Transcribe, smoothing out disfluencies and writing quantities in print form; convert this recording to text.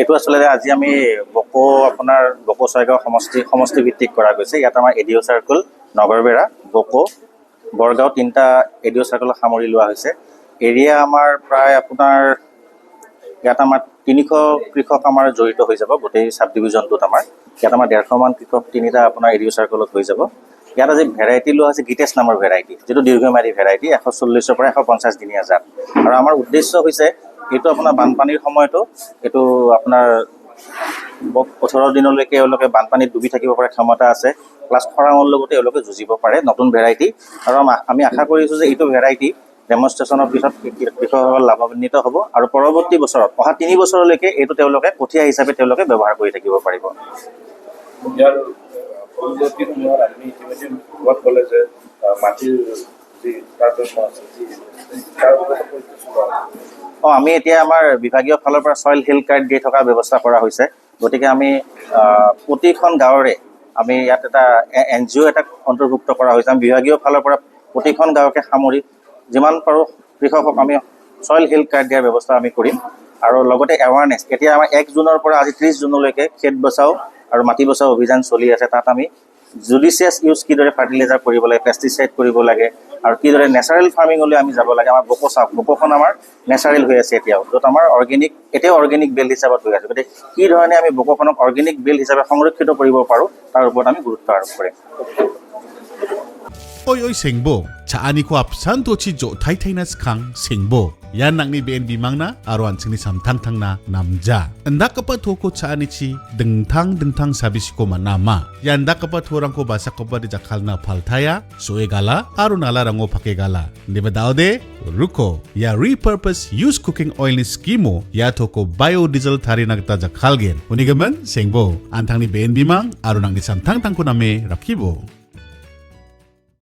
এইটো আচলতে আজি আমি আপোনাৰ বকো ছয়গাঁও সমষ্টি ভিত্তিক কৰা গৈছে। ইয়াত আমাৰ এডিঅ' চাৰ্কল, নগৰবেৰা, বকো, বৰগাঁও তিনিটা এডিঅ' চাৰ্কলক সামৰি লোৱা হৈছে। এৰিয়া আমাৰ প্ৰায় আপোনাৰ ইয়াত আমাৰ 300 কৃষক আমাৰ জড়িত হৈ যাব গোটেই চাব ডিভিজনটোত। ইয়াত আমাৰ 150 মান কৃষক তিনিটা আপোনাৰ এডিঅ' চাৰ্কলত হৈ যাব। ইয়াত আজি ভেৰাইটি লোৱা হৈছে গীতেশ নামৰ ভেৰাইটি, যিটো দীৰ্ঘম্যাদী ভেৰাইটি, 140ৰ পৰা 150 দিনীয়া জাত। আৰু আমাৰ উদ্দেশ্য হৈছে এইটো আপোনাৰ বানপানীৰ সময়তো এইটো আপোনাৰ 18 দিনলৈকে এওঁলোকে বানপানীত ডুবি থাকিব পৰা ক্ষমতা আছে, প্লাছ খৰাঙৰ লগতে এওঁলোকে যুঁজিব পাৰে, নতুন ভেৰাইটি। আৰু আমি আশা কৰিছোঁ যে এইটো ভেৰাইটি ডেমনষ্ট্ৰেশ্যনৰ পিছত কৃষকসকল লাভান্বিত হ'ব আৰু পৰৱৰ্তী বছৰত অহা 3 বছৰলৈকে এইটো তেওঁলোকে কঠীয়া হিচাপে তেওঁলোকে ব্যৱহাৰ কৰি থাকিব পাৰিব। ইয়াৰ পৰৱৰ্তী সময়ত আমি ইতিমধ্যে ক'ত ক'লে যে মাটিৰ যি তাৰতম্য আছে আমি এতিয়া আমাৰ বিভাগীয় ফালৰ পৰা ছইল হেল্থ কাৰ্ড দি থকা ব্যৱস্থা কৰা হৈছে। গতিকে আমি প্ৰতিখন গাঁৱৰে আমি ইয়াত এটা NGO এটা অন্তৰ্ভুক্ত কৰা হৈছে। আমি বিভাগীয় ফালৰ পৰা প্ৰতিখন গাঁৱকে সামৰি যিমান পাৰোঁ কৃষকক আমি ছইল হেল্থ কাৰ্ড দিয়াৰ ব্যৱস্থা আমি কৰিম। আৰু লগতে এৱাৰনেছ, এতিয়া আমাৰ 1 জুনৰ পৰা আজি 30 জুনলৈকে খেত বচাও আৰু মাটি বচাও অভিযান চলি আছে। তাত আমি জুডিচিয়াছ ইউজ কিদৰে ফাৰ্টিলাইজাৰ কৰিব লাগে, পেষ্টিচাইড কৰিব লাগে আৰু কিদৰে নেচাৰেল ফাৰ্মিঙলৈ আমি যাব লাগে। আমাৰ বকো চাওক, বকোখন আমাৰ নেচাৰেল হৈ আছে এতিয়াও, য'ত আমাৰ অৰ্গেনিক বেল্ট হিচাপত হৈ আছে। গতিকে কি ধৰণে আমি বকোখনক অৰ্গেনিক বেল্ট হিচাপে সংৰক্ষিত কৰিব পাৰোঁ তাৰ ওপৰত আমি গুৰুত্ব আৰোপ কৰিম। Oy sengbo, chaani ko apsan to chi jo thai thai nas khang sengbo. Yan nang ni BNB mangna aruan sini samtang tang na namja. Anda kapa toko chaani chi dengtang sabis ko manama. Yanda kapa thorang ko basa ko ba di jakal na paltaya, soe gala aru nala rango pake gala. Diba daude ruko ya repurpose use cooking oil ni skimo ya toko biodiesel thari nagta jakal gen. Unigaman sengbo antang ni BNB mang aru nang ni samtang tang ko name rakibo.